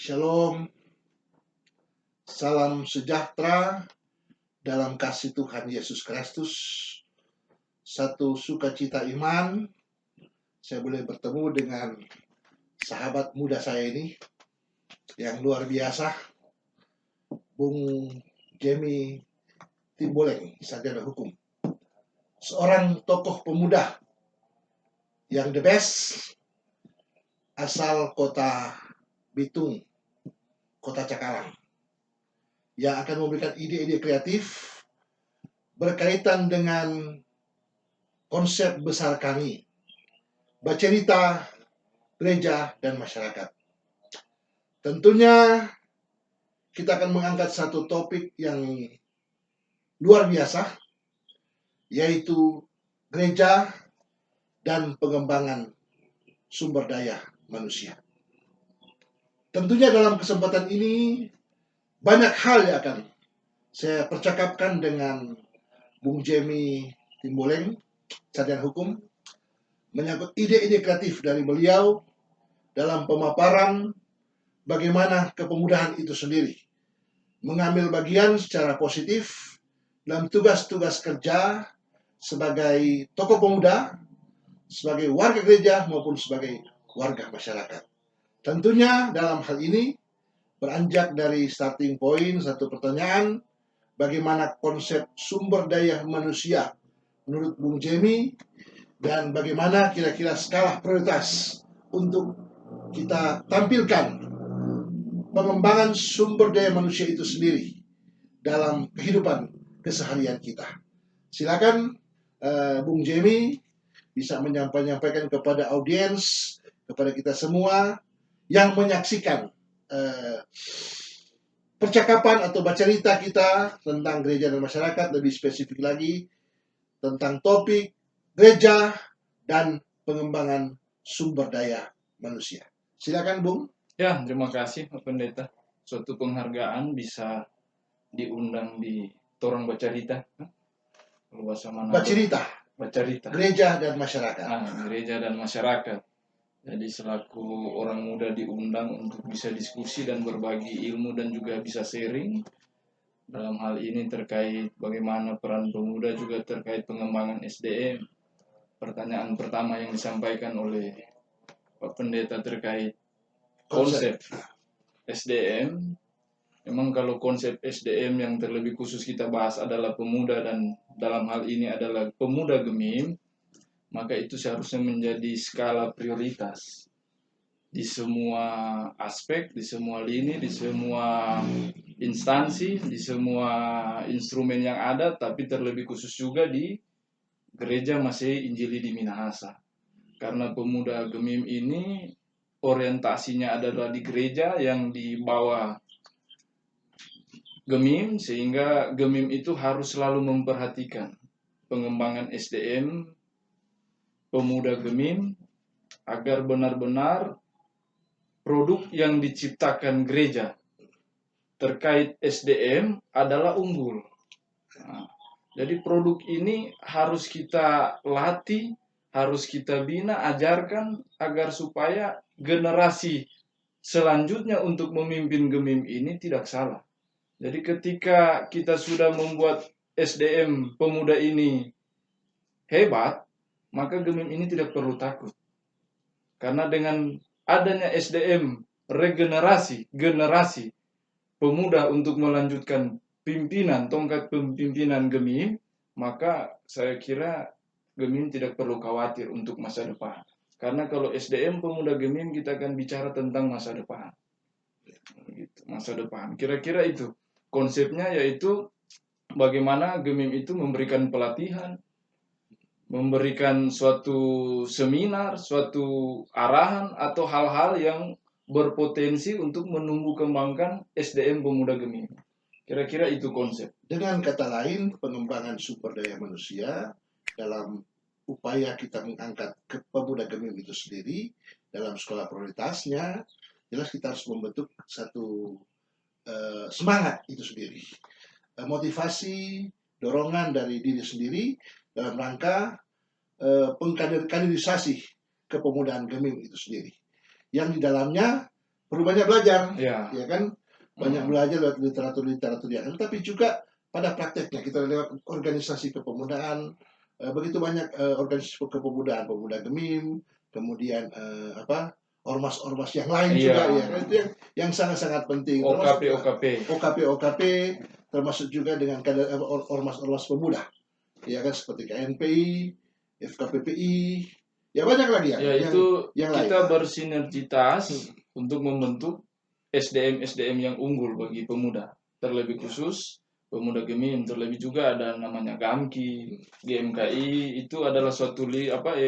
Shalom, salam sejahtera dalam kasih Tuhan Yesus Kristus. Satu sukacita iman, saya boleh bertemu dengan sahabat muda saya ini yang luar biasa, Bung Jemi Timboleng, sarjana hukum. Seorang tokoh pemuda yang the best, asal kota Bitung, kota Cakalang, yang akan memberikan ide-ide kreatif berkaitan dengan konsep besar kami, bercerita, gereja, dan masyarakat. Tentunya kita akan mengangkat satu topik yang luar biasa, yaitu gereja dan pengembangan sumber daya manusia. Tentunya dalam kesempatan ini banyak hal yang akan saya percakapkan dengan Bung Jemi Timboleng, sarjana hukum, menyangkut ide-ide kreatif dari beliau dalam pemaparan bagaimana kepemudahan itu sendiri mengambil bagian secara positif dalam tugas-tugas kerja sebagai tokoh pemuda, sebagai warga gereja maupun sebagai warga masyarakat. Tentunya dalam hal ini beranjak dari starting point satu pertanyaan, bagaimana konsep sumber daya manusia menurut Bung Jemi, dan bagaimana kira-kira skala prioritas untuk kita tampilkan pengembangan sumber daya manusia itu sendiri dalam kehidupan keseharian kita. Silakan Bung Jemi bisa menyampaikan kepada audiens, kepada kita semua yang menyaksikan percakapan atau bercerita kita tentang gereja dan masyarakat, lebih spesifik lagi tentang topik gereja dan pengembangan sumber daya manusia. Silakan Bung. Ya, terima kasih Pak Pendeta. Suatu penghargaan bisa diundang di Torang Bacarita. Kalau bahasa mana? Bacarita. Gereja dan masyarakat. Gereja dan masyarakat. Jadi selaku orang muda diundang untuk bisa diskusi dan berbagi ilmu dan juga bisa sharing. Dalam hal ini terkait bagaimana peran pemuda juga terkait pengembangan SDM. Pertanyaan pertama yang disampaikan oleh Pak Pendeta terkait konsep SDM. Memang kalau konsep SDM yang terlebih khusus kita bahas adalah pemuda, dan dalam hal ini adalah pemuda gemim, maka itu seharusnya menjadi skala prioritas di semua aspek, di semua lini, di semua instansi, di semua instrumen yang ada, tapi terlebih khusus juga di Gereja Masehi Injili di Minahasa. Karena pemuda gemim ini orientasinya adalah di gereja yang di bawah gemim, sehingga gemim itu harus selalu memperhatikan pengembangan SDM pemuda gemim agar benar-benar produk yang diciptakan gereja terkait SDM adalah unggul. Jadi produk ini harus kita latih, harus kita bina, ajarkan agar supaya generasi selanjutnya untuk memimpin gemim ini tidak salah. Jadi ketika kita sudah membuat SDM pemuda ini hebat, maka gemim ini tidak perlu takut. Karena dengan adanya SDM regenerasi, generasi pemuda untuk melanjutkan tongkat pimpinan gemim, maka saya kira gemim tidak perlu khawatir untuk masa depan. Karena kalau SDM pemuda gemim, kita akan bicara tentang masa depan. Masa depan. Kira-kira itu konsepnya, yaitu bagaimana gemim itu memberikan pelatihan, memberikan suatu seminar, suatu arahan atau hal-hal yang berpotensi untuk menumbuh kembangkan SDM pemuda gemim. Kira-kira itu konsep. Dengan kata lain, pengembangan sumber daya manusia dalam upaya kita mengangkat ke pemuda gemim itu sendiri dalam skala prioritasnya, jelas kita harus membentuk satu semangat itu sendiri, motivasi, dorongan dari diri sendiri dalam rangka pengkaderisasi kepemudaan gemim itu sendiri, yang di dalamnya perlu banyak belajar, Ya. ya kan? Banyak belajar lewat literatur yang ada, tapi juga pada prakteknya kita lewat organisasi kepemudaan, begitu banyak organisasi kepemudaan, pemuda Gemim, kemudian ormas-ormas yang lain Iya. juga, ya kan? Itu yang sangat-sangat penting, termasuk OKP juga OKP. OKP, termasuk juga dengan ormas-ormas pemuda, ya kan, seperti KNPI, FKPPI, ya banyak lagi Ya yang itu yang kita lain. bersinergitas untuk membentuk SDM yang unggul bagi pemuda, terlebih khusus pemuda Gemim, terlebih juga ada namanya GAMKI, GMKI, itu adalah suatu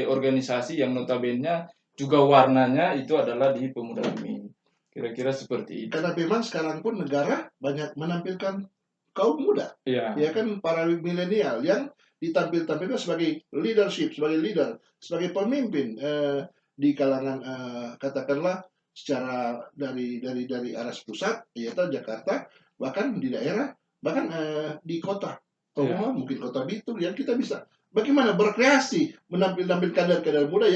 organisasi yang notabene juga warnanya itu adalah di pemuda Gemim. Kira-kira seperti itu. Karena memang sekarang pun negara banyak menampilkan kaum muda, Ya. ya kan, para milenial yang ditampilkan sebagai leadership, sebagai leader, sebagai pemimpin di kalangan katakanlah secara dari arah pusat, yaitu Jakarta, bahkan di daerah, bahkan di kota, Ya. mungkin kota Bitung, yang kita bisa bagaimana berkreasi menampilkan kader-kader muda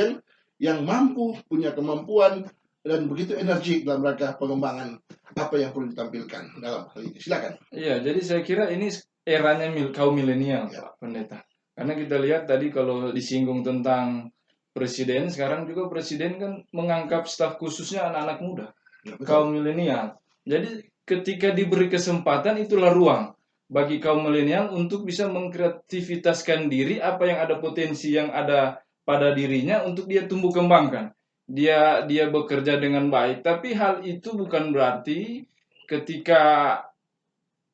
yang mampu, punya kemampuan dan begitu energi dalam rangka pengembangan apa yang perlu ditampilkan dalam hal ini. Silakan. Iya, jadi saya kira ini eranya kaum milenial, Ya. Pak Pendeta. Karena kita lihat tadi kalau disinggung tentang presiden, sekarang juga presiden kan mengangkat staf khususnya anak-anak muda, Ya, betul. kaum milenial. Jadi ketika diberi kesempatan, itulah ruang bagi kaum milenial untuk bisa mengkreativitaskan diri, apa yang ada potensi yang ada pada dirinya untuk dia tumbuh kembangkan. Dia bekerja dengan baik, tapi hal itu bukan berarti ketika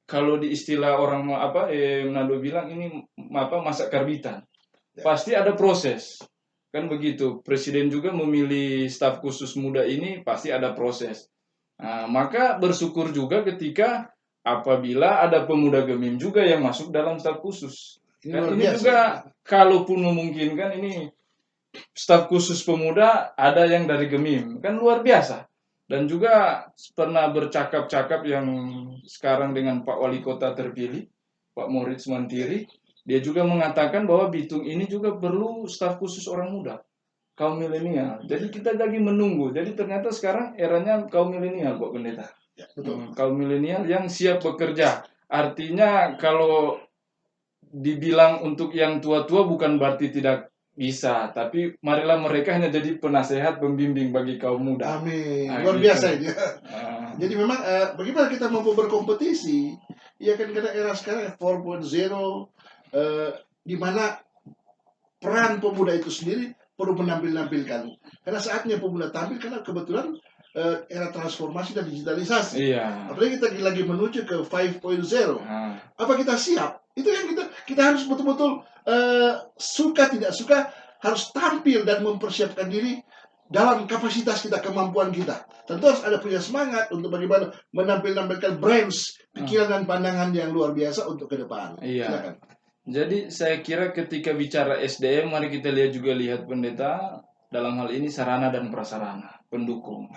kalau di istilah orang Manado bilang ini masak karbitan. Ya. Pasti ada proses. Kan begitu. Presiden juga memilih staf khusus muda ini pasti ada proses. Nah, maka bersyukur juga ketika apabila ada pemuda Gemim juga yang masuk dalam staf khusus. Ini Kan luar ini biasa. juga kalaupun memungkinkan ini staf khusus pemuda ada yang dari Gemim. Kan luar biasa. Dan juga pernah bercakap-cakap yang sekarang dengan Pak Wali Kota terpilih, Pak Moritz Mantiri, dia juga mengatakan bahwa Bitung ini juga perlu staf khusus orang muda, kaum milenial. Jadi kita lagi menunggu. Jadi ternyata sekarang eranya kaum milenial, Pak Pendeta. Ya, betul. Kaum milenial yang siap bekerja. Artinya kalau dibilang untuk yang tua-tua bukan berarti tidak bisa, tapi marilah mereka hanya jadi penasehat pembimbing bagi kaum muda. Amin. Nah, Luar gitu. biasa ini. Jadi memang bagaimana kita mampu berkompetisi? Ya kan, karena era sekarang 4.0, di mana peran pemuda itu sendiri perlu menampilkan. Karena saatnya pemuda tampil, karena kebetulan era transformasi dan digitalisasi. Iya. Apalagi kita lagi menuju ke 5.0. Apa kita siap? Itu yang kita harus betul-betul suka tidak suka harus tampil dan mempersiapkan diri dalam kapasitas kita, kemampuan kita. Tentu harus ada punya semangat untuk bagaimana menampilkan brands, pikiran dan pandangan yang luar biasa untuk ke depan. Iya. Silakan. Jadi saya kira ketika bicara SDM, mari kita lihat Pendeta, dalam hal ini sarana dan prasarana, pendukung.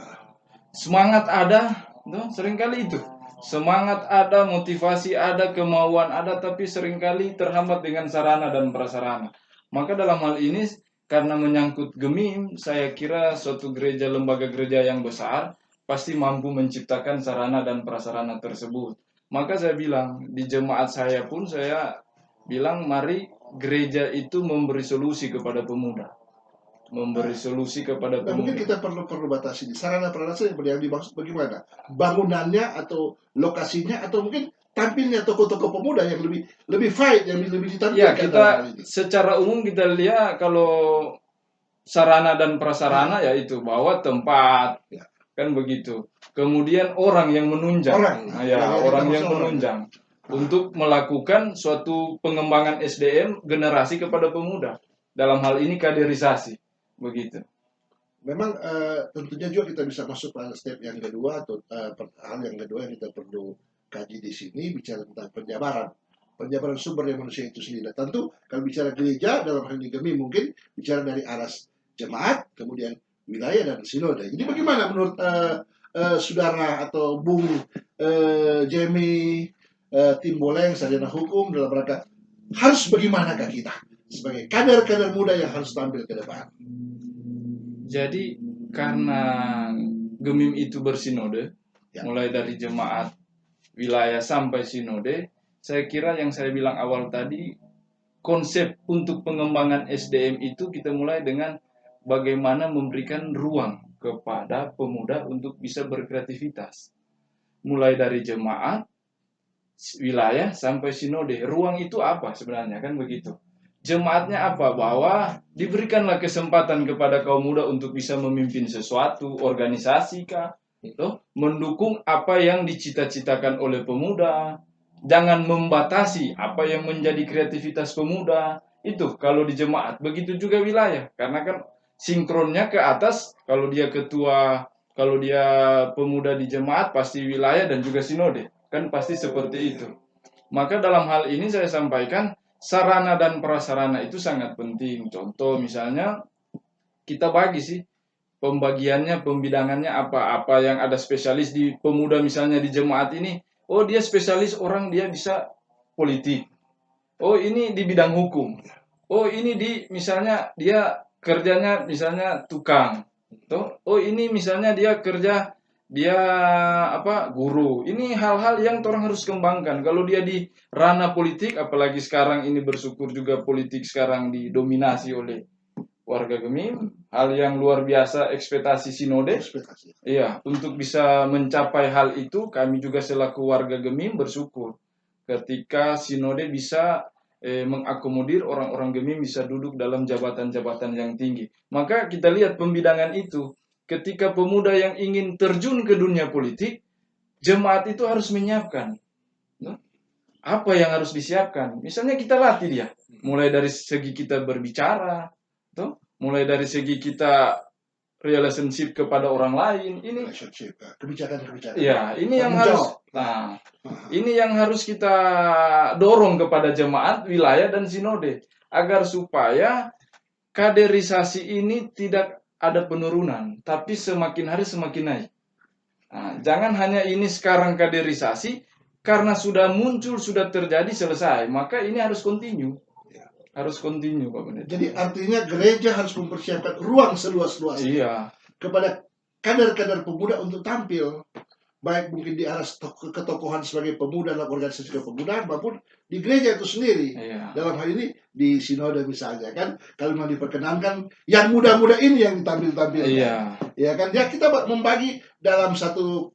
Semangat ada, seringkali itu. Semangat ada, motivasi ada, kemauan ada, tapi seringkali terhambat dengan sarana dan prasarana. Maka dalam hal ini, karena menyangkut Gemim, saya kira suatu gereja, lembaga gereja yang besar, pasti mampu menciptakan sarana dan prasarana tersebut. Maka saya bilang, di jemaat saya pun saya bilang, mari gereja itu memberi solusi kepada pemuda. Memberi solusi kepada Nah, pemuda. mungkin kita perlu batasi di sarana prasarana yang dimaksud bagaimana? Bangunannya atau lokasinya, atau mungkin tampilnya toko-toko pemuda yang lebih fight, yang lebih ditampilkan. Ya, kita secara umum kita lihat kalau sarana dan prasarana yaitu bahwa tempat, kan begitu. Kemudian orang yang menunjang, orang yang menunjang untuk melakukan suatu pengembangan SDM generasi kepada pemuda. Dalam hal ini kaderisasi, begitu. Memang tentunya juga kita bisa masuk pada step yang kedua, atau hal yang kedua yang kita perlu kaji di sini, bicara tentang penjabaran sumber daya manusia itu sendiri. Dan tentu kalau bicara gereja dalam hal ini Gemim, mungkin bicara dari aras jemaat, kemudian wilayah dan sinode. Jadi bagaimana menurut saudara atau Bung Jamie Timboleng, sarjana hukum, dalam rangka harus bagaimanakah kita sebagai kader-kader muda yang harus tampil ke depan? Jadi karena Gemim itu bersinode, Ya. mulai dari jemaat wilayah sampai sinode, saya kira yang saya bilang awal tadi, konsep untuk pengembangan SDM itu kita mulai dengan bagaimana memberikan ruang kepada pemuda untuk bisa berkreativitas. Mulai dari jemaat, wilayah, sampai sinode. Ruang itu apa sebenarnya, kan begitu. Jemaatnya apa? Bahwa diberikanlah kesempatan kepada kaum muda untuk bisa memimpin sesuatu, organisasi kah, itu mendukung apa yang dicita-citakan oleh pemuda. Jangan membatasi apa yang menjadi kreativitas pemuda. Itu kalau di jemaat. Begitu juga wilayah. Karena kan sinkronnya ke atas, kalau dia ketua, kalau dia pemuda di jemaat, pasti wilayah dan juga sinode. Kan pasti seperti itu. Maka dalam hal ini saya sampaikan, sarana dan prasarana itu sangat penting. Contoh misalnya, kita bagi sih pembagiannya, pembidangannya apa yang ada spesialis di pemuda misalnya di jemaat ini. Oh, dia spesialis orang, dia bisa politik. Oh, ini di bidang hukum. Oh, ini di misalnya dia kerjanya misalnya tukang. Oh, ini misalnya dia kerja, dia guru. Ini hal-hal yang orang harus kembangkan. Kalau dia di ranah politik, apalagi sekarang ini bersyukur juga politik sekarang didominasi oleh warga Gemim, hal yang luar biasa ekspektasi sinode. Iya, untuk bisa mencapai hal itu, kami juga selaku warga Gemim bersyukur ketika sinode bisa mengakomodir orang-orang Gemim bisa duduk dalam jabatan-jabatan yang tinggi. Maka kita lihat pembidangan itu, ketika pemuda yang ingin terjun ke dunia politik, jemaat itu harus menyiapkan. Apa yang harus disiapkan? Misalnya kita latih dia, mulai dari segi kita berbicara, mulai dari segi kita relationship kepada orang lain, ini kebijakan-kebijakan. Ya, ini yang harus. Nah, ini yang harus kita dorong kepada jemaat, wilayah dan sinode agar supaya kaderisasi ini tidak ada penurunan, tapi semakin hari semakin naik. Nah, jangan hanya ini sekarang kaderisasi karena sudah muncul, sudah terjadi, selesai. Maka ini harus continue. Harus continue, Pak Pendeta. Jadi artinya gereja harus mempersiapkan ruang seluas-luasnya. Iya. Kepada kader-kader pemuda untuk tampil, baik mungkin di arah ketokohan sebagai pemuda dalam organisasi kepemudaan maupun di gereja itu sendiri. Iya. Dalam hal ini di sinode misalnya kan, kalau memang diperkenankan yang muda-muda ini yang ditampil-tampilkan. Iya. Ya kan, ya kita membagi dalam satu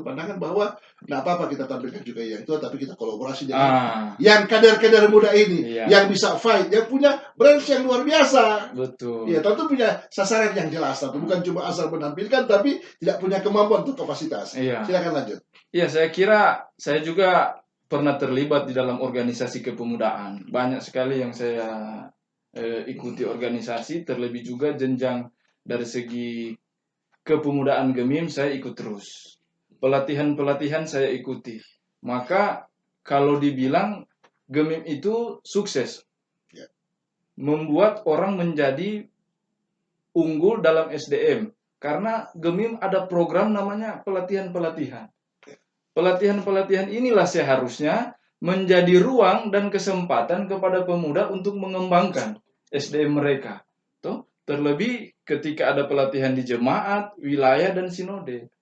pandangan bahwa nggak apa-apa kita tampilkan juga yang tua, tapi kita kolaborasi dengan yang kader-kader muda ini, yang bisa fight, yang punya branch yang luar biasa. Betul. Ya, tentu punya sasaran yang jelas, tapi bukan cuma asal menampilkan, tapi tidak punya kemampuan untuk kapasitas. Iya. Silakan lanjut. Iya, saya kira saya juga pernah terlibat di dalam organisasi kepemudaan. Banyak sekali yang saya ikuti organisasi, terlebih juga jenjang dari segi kepemudaan Gemim saya ikut terus. Pelatihan-pelatihan saya ikuti. Maka kalau dibilang Gemim itu sukses, membuat orang menjadi unggul dalam SDM. Karena Gemim ada program namanya pelatihan-pelatihan. Pelatihan-pelatihan inilah seharusnya menjadi ruang dan kesempatan kepada pemuda untuk mengembangkan SDM mereka. Terlebih ketika ada pelatihan di jemaat, wilayah, dan sinode.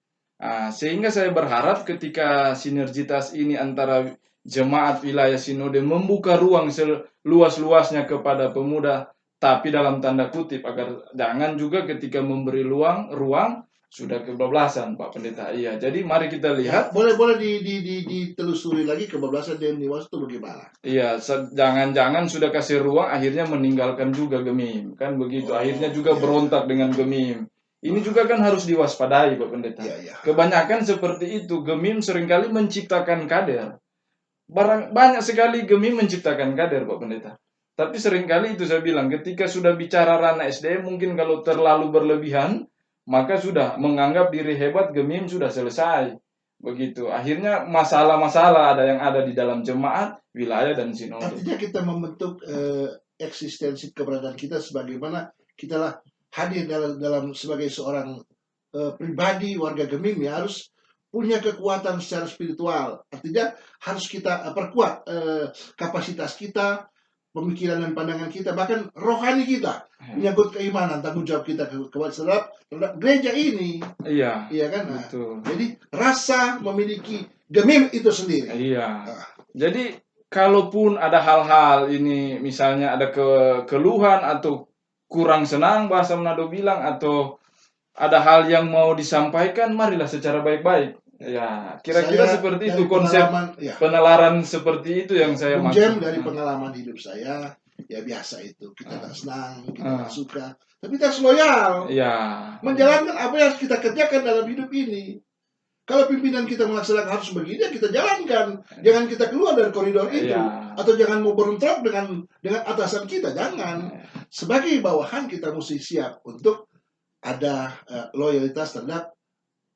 Sehingga saya berharap ketika sinergitas ini antara jemaat, wilayah, sinode membuka ruang seluas-luasnya kepada pemuda, tapi dalam tanda kutip, agar jangan juga ketika memberi ruang sudah kebablasan, Pak Pendeta. Iya, jadi mari kita lihat. Boleh ditelusuri lagi kebablasan dan niwas itu bagaimana? Iya, jangan-jangan sudah kasih ruang, akhirnya meninggalkan juga Gemim, kan begitu. Akhirnya juga berontak dengan Gemim. Ini juga kan harus diwaspadai, Pak Pendeta. Kebanyakan seperti itu, Gemim seringkali menciptakan kader. Banyak sekali Gemim menciptakan kader, Pak Pendeta. Tapi seringkali itu saya bilang, ketika sudah bicara ranah SDM, mungkin kalau terlalu berlebihan, maka sudah menganggap diri hebat, Gemim sudah selesai. Begitu. Akhirnya masalah-masalah ada di dalam jemaat, wilayah, dan sinode. Artinya kita membentuk eksistensi keberadaan kita sebagaimana kita lah hadir dalam sebagai seorang pribadi warga Gemim, ya harus punya kekuatan secara spiritual. Artinya harus kita perkuat kapasitas kita, pemikiran dan pandangan kita, bahkan rohani kita, menyangkut keimanan, tanggung jawab kita terhadap gereja ini. Iya, Iya kan? Nah, betul. jadi rasa memiliki gemim itu sendiri. Iya. Jadi kalaupun ada hal-hal ini, misalnya ada keluhan atau kurang senang bahasa Manado bilang, atau ada hal yang mau disampaikan, marilah secara baik-baik. Ya, kira-kira Saya seperti dari itu konsep ya, penalaran seperti itu yang saya Bung Jem, maksud. dari pengalaman hidup saya, ya biasa itu. Kita tak senang, kita tak Ah. suka, tapi kita harus loyal. Ya. Menjalankan apa yang harus kita kerjakan dalam hidup ini. Kalau pimpinan kita melaksanakan harus begini, ya kita jalankan. Jangan kita keluar dari koridor itu. Ya. Atau jangan mau bentrok dengan atasan kita, jangan. Sebagai bawahan kita mesti siap untuk ada loyalitas terhadap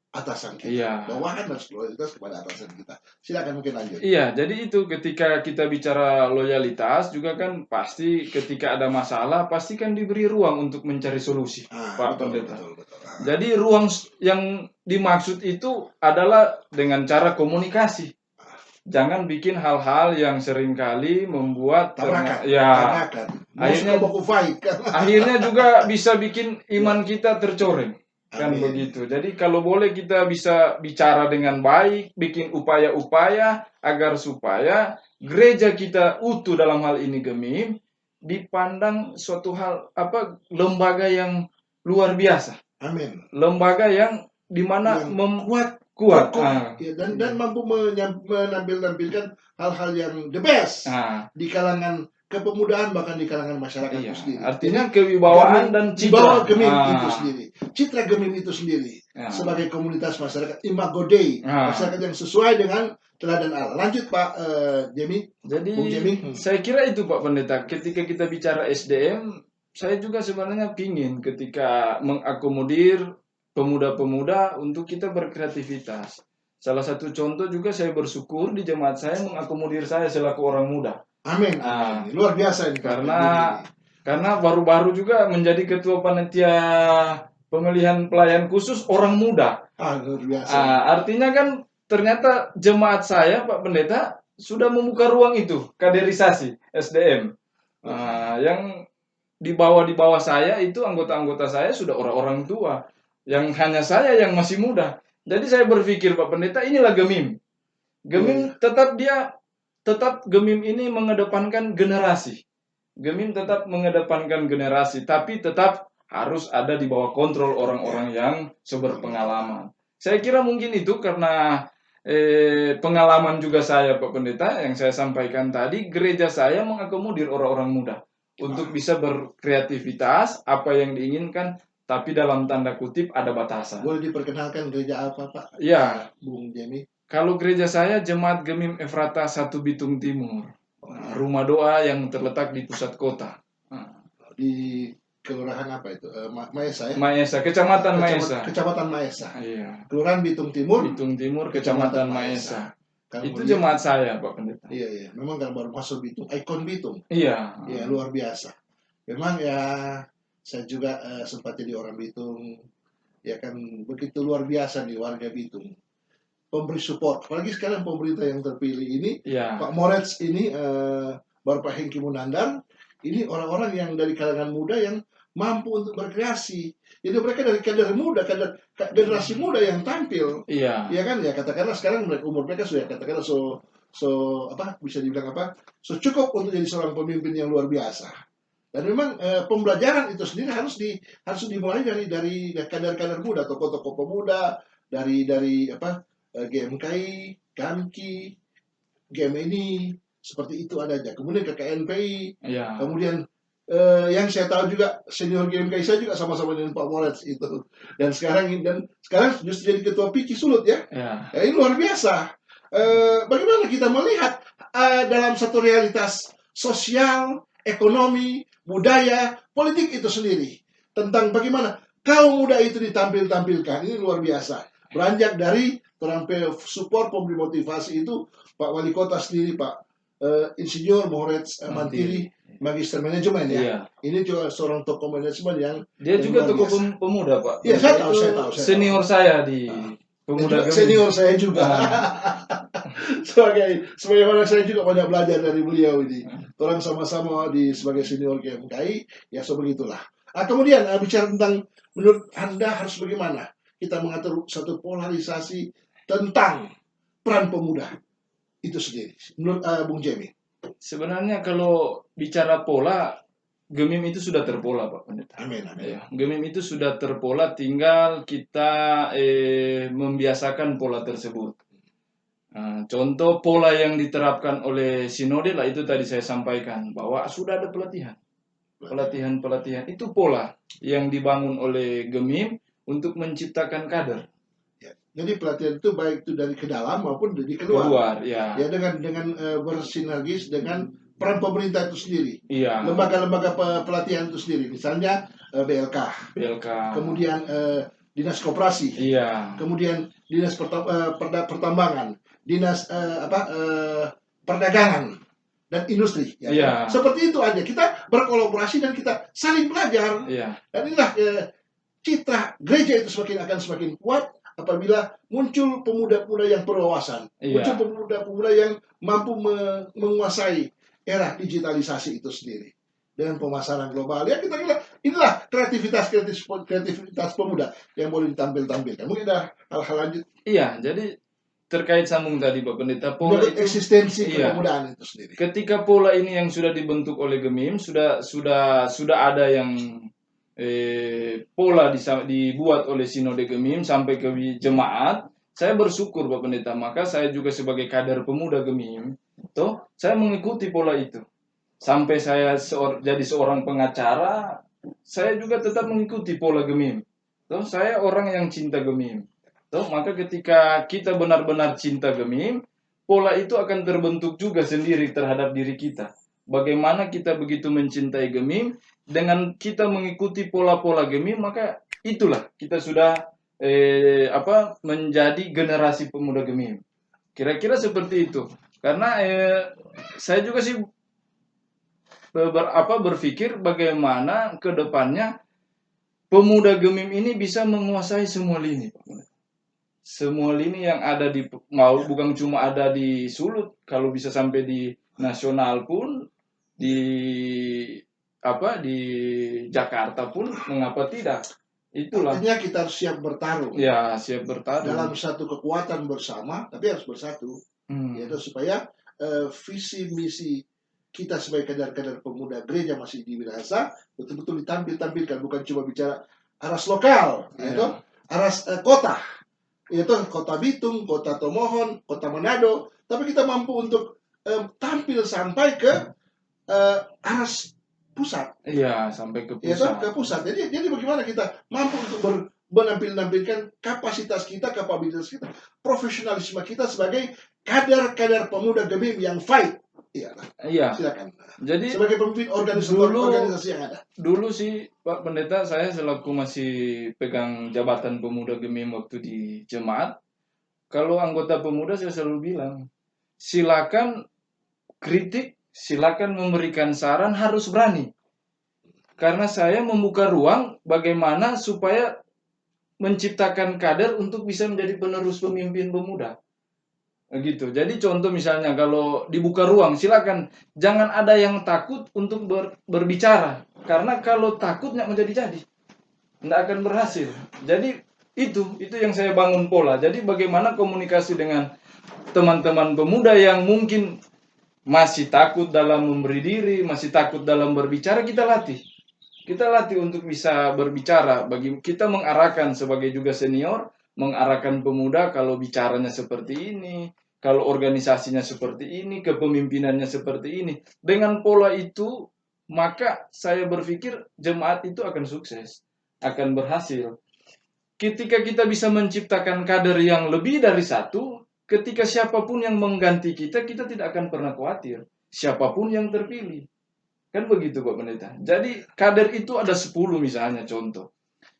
atasan kita. Iya. Bawahan harus loyalitas kepada atasan kita. Silakan, mungkin lanjut. Iya, jadi itu ketika kita bicara loyalitas juga kan pasti ketika ada masalah pasti kan diberi ruang untuk mencari solusi, Pak Pendeta. Betul. Jadi ruang yang dimaksud itu adalah dengan cara komunikasi. Jangan bikin hal-hal yang seringkali membuat Tabrakan. Akhirnya juga bisa bikin iman kita tercoreng. Kan begitu. Jadi kalau boleh kita bisa bicara dengan baik, bikin upaya-upaya agar supaya gereja kita utuh, dalam hal ini Gemim, dipandang suatu hal lembaga yang luar biasa. Amin. Lembaga yang dimana kuat. Ya, dan mampu menampilkan hal-hal yang the best di kalangan kepemudaan, bahkan di kalangan masyarakat itu sendiri. Artinya kewibawaan dan citra Gemim itu sendiri, citra Gemim itu sendiri sebagai komunitas masyarakat Imago Dei, masyarakat yang sesuai dengan teladan Allah. Lanjut Pak Jemi. Jadi saya kira itu Pak Pendeta. Ketika kita bicara SDM, saya juga sebenarnya pingin ketika mengakomodir pemuda-pemuda untuk kita berkreativitas. Salah satu contoh juga saya bersyukur di jemaat saya mengakomodir saya selaku orang muda. Amin. Luar biasa ini. Karena baru-baru juga menjadi ketua panitia pemilihan pelayan khusus orang muda. Luar biasa. Artinya kan ternyata jemaat saya Pak Pendeta sudah membuka ruang itu, kaderisasi SDM. Yang di bawah saya itu anggota-anggota saya sudah orang-orang tua, yang hanya saya yang masih muda. Jadi saya berpikir Pak Pendeta, inilah Gemim. Gemim tetap Gemim ini mengedepankan generasi. Gemim tetap mengedepankan generasi, tapi tetap harus ada di bawah kontrol orang-orang yang berpengalaman. Saya kira mungkin itu karena pengalaman juga saya Pak Pendeta yang saya sampaikan tadi, gereja saya mengakomodir orang-orang muda untuk bisa berkreativitas apa yang diinginkan, tapi dalam tanda kutip ada batasan. Boleh diperkenalkan gereja apa Pak? Ya, Bung Jemi. Kalau gereja saya Jemaat Gemim Efrata 1 Bitung Timur, rumah doa yang terletak di pusat kota. Di kelurahan apa itu? Maesa ya? Maesa, Kecamatan Maesa. Kecamatan Maesa. Iya. Kelurahan Bitung Timur. Bitung Timur, Kecamatan Maesa. Itu jemaat saya Pak Pendeta. Iya. Memang kalau baru masuk Bitung, ikon Bitung. Iya. Iya, luar biasa. Memang ya, saya juga sempat jadi orang Bitung. Ya kan, begitu luar biasa nih warga Bitung. Pemberi support, apalagi sekarang pemerintah yang terpilih ini, Pak Moretz ini, Bapak Hengki Munandar, ini orang-orang yang dari kalangan muda yang mampu untuk berkreasi. Jadi mereka dari kader muda, generasi muda yang tampil. Iya. Ya kan, ya katakanlah sekarang umur mereka sudah katakanlah bisa dibilang so cukup untuk jadi seorang pemimpin yang luar biasa. Dan memang pembelajaran itu sendiri harus dimulai dari kader-kader muda, tokoh-tokoh pemuda, dari GMKI, KAMKI, GMNI, seperti itu adanya. Kemudian ke KNPI, kemudian yang saya tahu juga senior GMKI saya juga sama-sama dengan Pak Moretz itu. Dan sekarang justru jadi ketua PIKI Sulut ya. Ini luar biasa. Bagaimana kita melihat dalam satu realitas sosial, ekonomi, budaya, politik itu sendiri, tentang bagaimana kaum muda itu ditampilkan. Ini luar biasa. Beranjak dari support, pemberi motivasi itu Pak Wali Kota sendiri, Pak Insinyur Moretz Mantili, Magister Manajemen ya. Iya. Ini juga seorang tokoh manajemen yang dia juga tokoh pemuda Pak. Iya, saya tahu. Senior saya di pemuda. Senior saya juga. Sebagaimana saya juga banyak belajar dari beliau ini. Orang sama-sama sebagai senior GMKI, ya sebegitulah. Kemudian bicara tentang menurut Anda harus bagaimana kita mengatur satu polarisasi tentang peran pemuda itu sendiri. Menurut Bung Jemi. Sebenarnya kalau bicara pola, Gemim itu sudah terpola, Pak Pendeta. Amin, amin. Ya, Gemim itu sudah terpola, tinggal kita membiasakan pola tersebut. Contoh pola yang diterapkan oleh Sinode lah itu tadi saya sampaikan, bahwa sudah ada pelatihan itu pola yang dibangun oleh Gemim untuk menciptakan kader. Ya. Jadi pelatihan itu baik itu dari ke dalam maupun dari keluar. Keluar, ya. Ya dengan bersinergis dengan peran pemerintah itu sendiri. Iya. Lembaga-lembaga pelatihan itu sendiri, misalnya BLK. Kemudian dinas koperasi. Iya. Kemudian dinas pertambangan, dinas perdagangan dan industri. Ya, iya. Seperti itu aja. Kita berkolaborasi dan kita saling belajar. Iya. Dan inilah citra gereja itu akan semakin kuat apabila muncul pemuda-pemuda yang berwawasan, muncul pemuda-pemuda yang mampu menguasai era digitalisasi itu sendiri dengan pemasaran global. Ya kita inilah kreativitas pemuda yang boleh ditampilkan. Mungkin ada hal-hal lanjut. Iya, jadi terkait sambung tadi Pak Pendeta, pola itu eksistensi kepemudaan itu sendiri. Ketika pola ini yang sudah dibentuk oleh Gemim sudah ada yang pola dibuat oleh Sinode Gemim sampai ke jemaat. Saya bersyukur Pak Pendeta, maka saya juga sebagai kader pemuda Gemim, saya mengikuti pola itu. Sampai saya jadi seorang pengacara, saya juga tetap mengikuti pola Gemim. Saya orang yang cinta Gemim. Maka ketika kita benar-benar cinta Gemim, pola itu akan terbentuk juga sendiri terhadap diri kita. Bagaimana kita begitu mencintai Gemim, dengan kita mengikuti pola-pola Gemim, maka itulah kita sudah menjadi generasi pemuda Gemim. Kira-kira seperti itu. Karena saya juga sih berpikir bagaimana ke depannya pemuda Gemim ini bisa menguasai semua lini. Semua lini yang ada bukan cuma ada di Sulut, kalau bisa sampai di nasional pun, di Jakarta pun, mengapa tidak? Itulah. Artinya kita harus siap bertarung. Ya, siap bertarung. Dalam satu kekuatan bersama, tapi harus bersatu. Yaitu supaya visi misi kita sebagai kader-kader pemuda gereja masih di Minahasa betul-betul ditampilkan, bukan cuma bicara aras lokal, yaitu aras kota. Yaitu kota Bitung, kota Tomohon, kota Manado, tapi kita mampu untuk tampil sampai ke aras pusat. Iya, sampai ke pusat. Yaitu ke pusat. Jadi bagaimana kita mampu untuk menampilkan kapasitas kita, kapabilitas kita, profesionalisme kita sebagai kader-kader pemuda Gemim yang fight. Iya. Silakan. Jadi sebagai pemimpin organisasi yang ada. Dulu sih Pak Pendeta, saya selaku masih pegang jabatan pemuda Gemim waktu di jemaat, kalau anggota pemuda saya selalu bilang, silakan kritik, silakan memberikan saran, harus berani. Karena saya membuka ruang bagaimana supaya menciptakan kader untuk bisa menjadi penerus pemimpin pemuda. Gitu. Jadi contoh misalnya kalau dibuka ruang, silakan jangan ada yang takut untuk berbicara, karena kalau takut nggak menjadi-jadi, nggak akan berhasil. Jadi itu yang saya bangun pola. Jadi bagaimana komunikasi dengan teman-teman pemuda yang mungkin masih takut dalam memberi diri, masih takut dalam berbicara, kita latih untuk bisa berbicara. Bagi kita mengarahkan sebagai juga senior, mengarahkan pemuda kalau bicaranya seperti ini, kalau organisasinya seperti ini, kepemimpinannya seperti ini. Dengan pola itu, maka saya berpikir jemaat itu akan sukses, akan berhasil. Ketika kita bisa menciptakan kader yang lebih dari satu, ketika siapapun yang mengganti kita tidak akan pernah khawatir. Siapapun yang terpilih. Kan begitu Pak Pendeta. Jadi kader itu ada 10 misalnya contoh.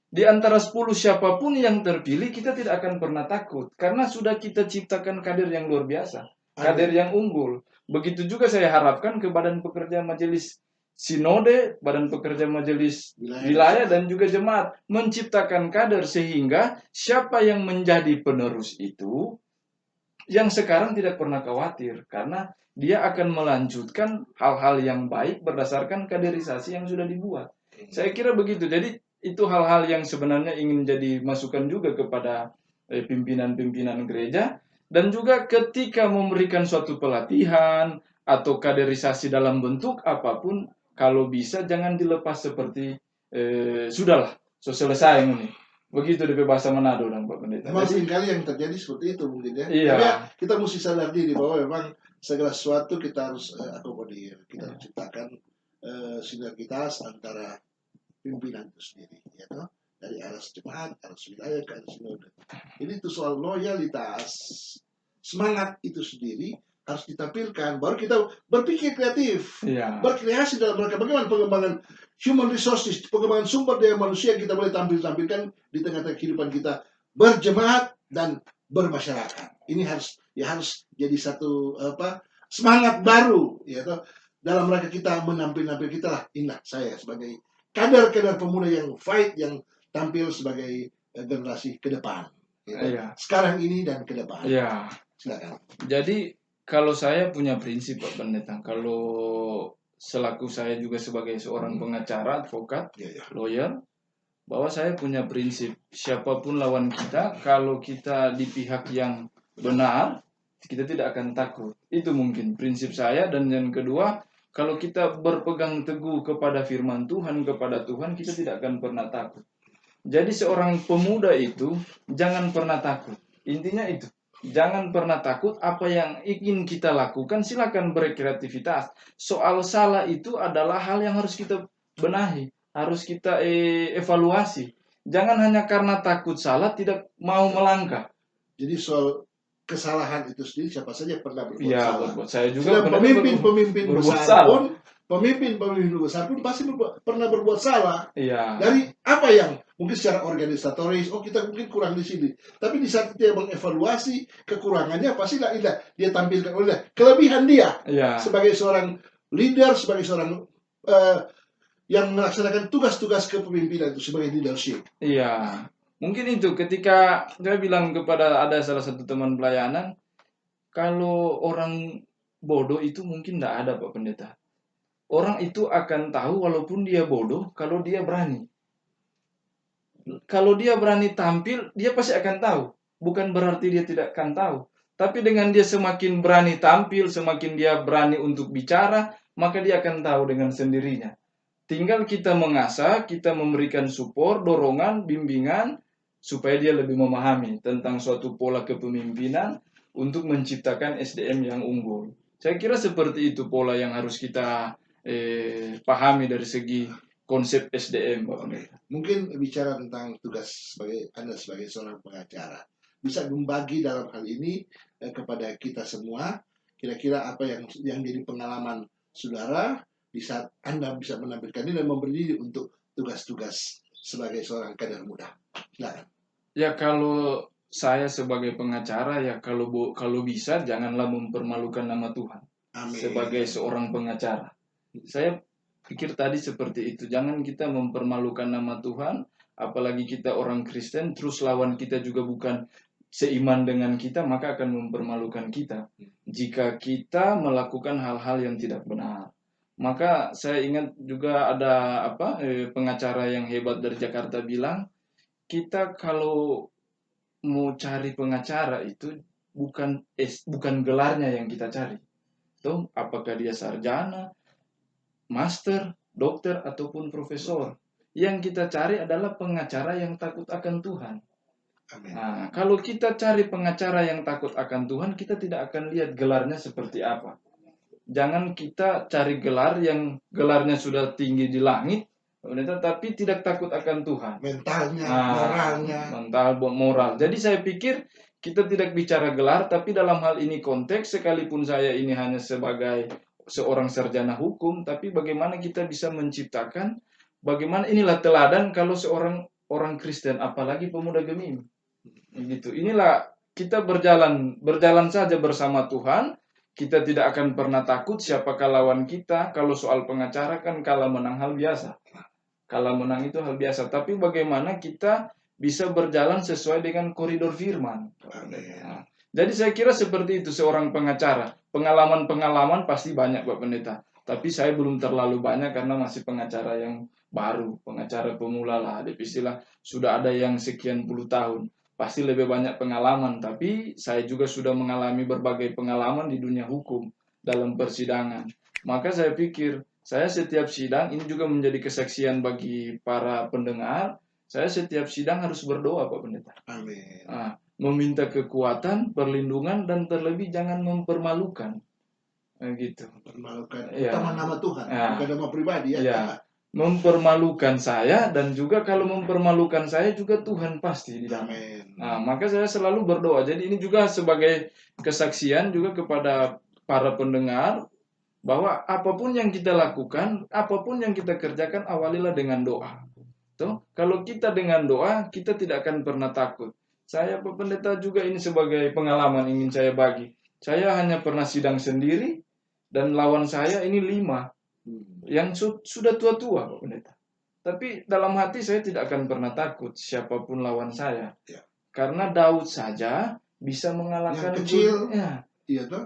Di antara 10 siapapun yang terpilih, kita tidak akan pernah takut. Karena sudah kita ciptakan kader yang luar biasa. Kader yang unggul. Begitu juga saya harapkan ke Badan Pekerja Majelis Sinode, Badan Pekerja Majelis Wilayah, dan juga jemaat. Menciptakan kader sehingga siapa yang menjadi penerus itu, yang sekarang tidak pernah khawatir karena dia akan melanjutkan hal-hal yang baik berdasarkan kaderisasi yang sudah dibuat. Saya kira begitu. Jadi itu hal-hal yang sebenarnya ingin jadi masukan juga kepada pimpinan-pimpinan gereja, dan juga ketika memberikan suatu pelatihan atau kaderisasi dalam bentuk apapun, kalau bisa jangan dilepas seperti sudahlah, selesai ini. Begitu di bahasa Manado dan Pak Pendeta. Memang Jadi, seringkali yang terjadi seperti itu mungkin ya. iya, Tapi ya kita mesti sadar diri bahwa memang segala sesuatu kita harus akomodir. Kita harus ciptakan sinergitas antara pimpinan itu sendiri, ya toh? Dari aras jemaat, aras wilayah, ke aras sinode. Jadi itu soal loyalitas, semangat itu sendiri harus ditampilkan. Baru kita berpikir kreatif, iya, berkreasi dalam rangka bagaimana pengembangan human resources, pengembangan sumber daya manusia yang kita boleh tampilkan di tengah-tengah kehidupan kita berjemaat dan bermasyarakat. Ini harus jadi satu semangat baru, ya toh, dalam rangka kita menampil kita lah. Inilah saya sebagai kader-kader pemuda yang fight, yang tampil sebagai generasi ke depan, gitu. iya, Sekarang ini dan ke depan. iya. Silakan. Jadi kalau saya punya prinsip Pak Pendeta, kalau selaku saya juga sebagai seorang pengacara, advokat, Ya, ya. lawyer, bahwa saya punya prinsip siapapun lawan kita, kalau kita di pihak yang benar, kita tidak akan takut. Itu mungkin prinsip saya. Dan yang kedua, kalau kita berpegang teguh kepada firman Tuhan, kepada Tuhan, kita tidak akan pernah takut. Jadi seorang pemuda itu jangan pernah takut. Intinya itu. Jangan pernah takut. Apa yang ingin kita lakukan, silakan berkreativitas. Soal salah itu adalah hal yang harus kita benahi, harus kita evaluasi. Jangan hanya karena takut salah tidak mau melangkah. Jadi soal kesalahan itu sendiri siapa saja pernah berbuat Ya, salah. berbuat saya juga. Sudah pemimpin-pemimpin berbuat besar salah. pun, pemimpin besar pun pasti pernah berbuat salah. Iya. Dari apa yang mungkin secara organisatoris, kita mungkin kurang di sini. Tapi di saat dia mengevaluasi kekurangannya, pasti dia tampilkan oleh kelebihan dia Iya. sebagai seorang leader, sebagai seorang yang melaksanakan tugas-tugas kepemimpinan itu sebagai leadership. Iya. Mungkin itu ketika saya bilang kepada ada salah satu teman pelayanan, kalau orang bodoh itu mungkin tidak ada Pak Pendeta. Orang itu akan tahu walaupun dia bodoh kalau dia berani. Kalau dia berani tampil, dia pasti akan tahu. Bukan berarti dia tidak akan tahu. Tapi dengan dia semakin berani tampil, semakin dia berani untuk bicara, maka dia akan tahu dengan sendirinya. Tinggal kita mengasah, kita memberikan support, dorongan, bimbingan, supaya dia lebih memahami tentang suatu pola kepemimpinan untuk menciptakan SDM yang unggul. Saya kira seperti itu pola yang harus kita pahami dari segi konsep SDM, Pak Pendeta. Mungkin bicara tentang tugas Anda sebagai seorang pengacara, bisa membagi dalam hal ini kepada kita semua, kira-kira apa yang jadi pengalaman saudara di saat Anda bisa menampilkan ini dan memberi diri untuk tugas-tugas sebagai seorang kader muda. Silakan. Ya, kalau saya sebagai pengacara, ya kalau bisa janganlah mempermalukan nama Tuhan. Amin. Sebagai seorang pengacara, saya pikir tadi seperti itu. Jangan kita mempermalukan nama Tuhan, apalagi kita orang Kristen, terus lawan kita juga bukan seiman dengan kita, maka akan mempermalukan kita. Jika kita melakukan hal-hal yang tidak benar. Maka saya ingat juga ada pengacara yang hebat dari Jakarta bilang, kita kalau mau cari pengacara itu bukan gelarnya yang kita cari. Tuh, apakah dia sarjana, master, dokter, ataupun profesor. Yang kita cari adalah pengacara yang takut akan Tuhan. Amin. Nah, kalau kita cari pengacara yang takut akan Tuhan, kita tidak akan lihat gelarnya seperti apa. Jangan kita cari gelar yang gelarnya sudah tinggi di langit, tapi tidak takut akan Tuhan. Mentalnya, moralnya. Mental, moral. Jadi saya pikir kita tidak bicara gelar, tapi dalam hal ini konteks, sekalipun saya ini hanya sebagai seorang sarjana hukum, tapi bagaimana kita bisa menciptakan, bagaimana inilah teladan kalau seorang orang Kristen, apalagi pemuda Gemim. Gitu. Inilah kita berjalan saja bersama Tuhan. Kita tidak akan pernah takut siapakah lawan kita. Kalau soal pengacara kan kalah menang hal biasa. Kalah menang itu hal biasa. Tapi bagaimana kita bisa berjalan sesuai dengan koridor firman. Nah, Jadi saya kira seperti itu seorang pengacara. Pengalaman-pengalaman pasti banyak Pak Pendeta. Tapi saya belum terlalu banyak karena masih pengacara yang baru, pengacara pemula lah. Ada istilah sudah ada yang sekian puluh tahun. Pasti lebih banyak pengalaman. Tapi saya juga sudah mengalami berbagai pengalaman di dunia hukum dalam persidangan. Maka saya pikir saya setiap sidang ini juga menjadi kesaksian bagi para pendengar. Saya setiap sidang harus berdoa Pak Pendeta. Amin. Meminta kekuatan, perlindungan, dan terlebih jangan mempermalukan. Gitu. Mempermalukan. Ya. Utama nama Tuhan, Ya. bukan nama pribadi ya. Ya. Mempermalukan saya, dan juga kalau mempermalukan saya juga Tuhan pasti di dalam. Amin. Maka saya selalu berdoa. Jadi ini juga sebagai kesaksian juga kepada para pendengar bahwa apapun yang kita lakukan, apapun yang kita kerjakan, awalilah dengan doa. Tuh, kalau kita dengan doa, kita tidak akan pernah takut. Saya Pak Pendeta juga ini sebagai pengalaman ingin saya bagi. Saya hanya pernah sidang sendiri dan lawan saya ini 5 yang sudah tua-tua Pak Pendeta. Tapi dalam hati saya tidak akan pernah takut siapapun lawan saya. Ya. Karena Daud saja bisa mengalahkan yang kecil,